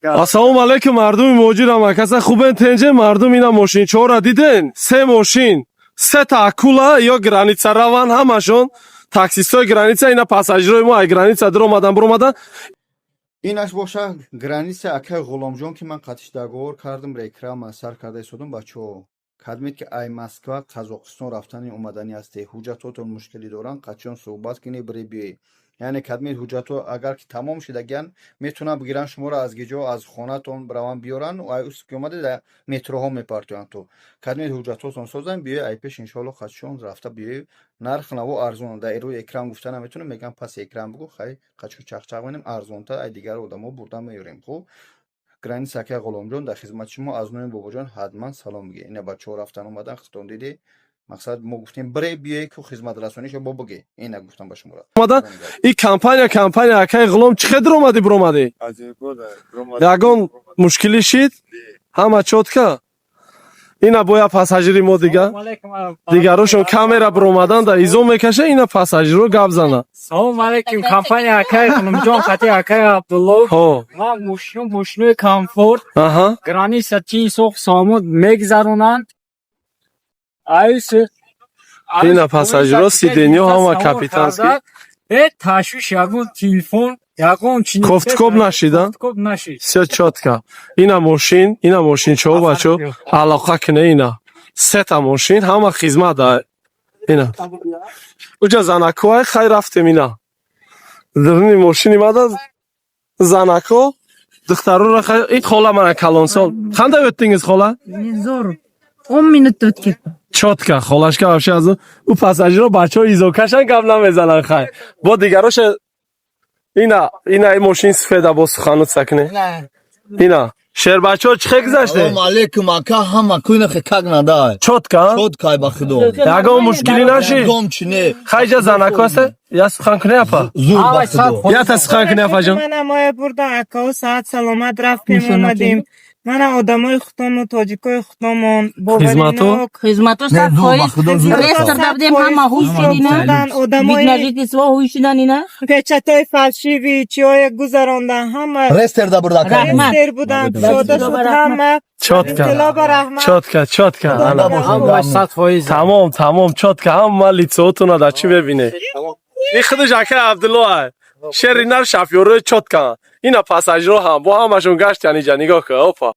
ассалому алайкум мардуми муҳоҷирам акаса хубен тенҷе мардум ина мошинчора диден се мошин сета акула ё граница раван ҳамашон таксистои граница ина пассажирои мо ай граница дуромадан буромадан инаш боша граница акай ғуломҷон ки ман қатишдаговор кардам рекрама сар карда истодам бачаҳо кадмед ки ай Москва Қазоқистон рафтани омадани ҳасте ҳуҷҷатотон мушкилӣ доранд қачон суҳбат кине бире биёй яъне кадмед ҳуҷҷато агар ки тамом шудагиян метавонанд бигиранд шуморо аз гиҷо аз хонатон раванд биёранд ай ус ки омада дар метроҳо мепартоянд то кадмед ҳуҷҷатотон созанд биёй ай пеш иншоалло қачон рафта биёй нарх наво арзон дар рӯи экран гуфта наметавонем мегӯям паси экран бигӯ хай қачон чақчақ менем арзонтар ай дигар одамо бурда меёрем хуб граница акай ғуломҷон дар хизмати шумо аз номи бобоҷон ҳатман салом мегӯем ина бачаҳо рафтан омадан хитон диде мақсад мо гуфтем бире биёе ку хизматрасонишо бо бигӣ ина гуфтам ба шумо омада и компания акай ғулом чӣ қадр омадӣ буромадӣ ягон мушкилӣ шид ҳама чотка ина боя пассажири мо дигарошон камера буромадан да изо мекаша ина пассажиро гап зана салому алайкум компания акай ғуломҷон хати акай абдулло ман мошинои комфорт граница чин сох сомон мегзаронанд ина пассажиро сидениё ҳама капитански ташвиш ягон телефон ягон кофткоб нашида все чотка ина мошинчаҳо бачаҳо алоқа кине ина сета мошин ҳама хизмат да ина уҷа занакоай хай рафтем ина дарни мошини мада занако духтарора ин хола мана калонсол қандай өттингиз хола 10 минут өткет чотка холашка вообще аз у пассажиро бачаҳо изокашан гап намезананд хай бо дигароша ина мошин сфеда бо суханут сакне ина шербачаҳо чӣ хел гузаште салому алайкум ака ҳама кӯйнахе как надай чотка чоткай ба худо ягон мушкилӣ нашид дом чине хайҷа занако аста я сухан кунӣ апа зуд ба худо ята сухан кунӣ апаҷон мана моя бурда акао саат саломат рафтем омадем мана одамои хутому тоҷикои хутумон хизмато ресторда будем ҳама ҳуш шидина виднажити сво ҳуш шидан ина печатои фалшиви чиое гузарондан ҳама рестерда бурда рестер будан шода шуд ҳама чотка тамом чотка ҳама лицоотуна дар чӣ мебине ин худи жака абдуллоа шери нар шафёрӯи чотка ина пассажиро ҳам бо ҳамашон гаштяниҷа нигоҳ ка опа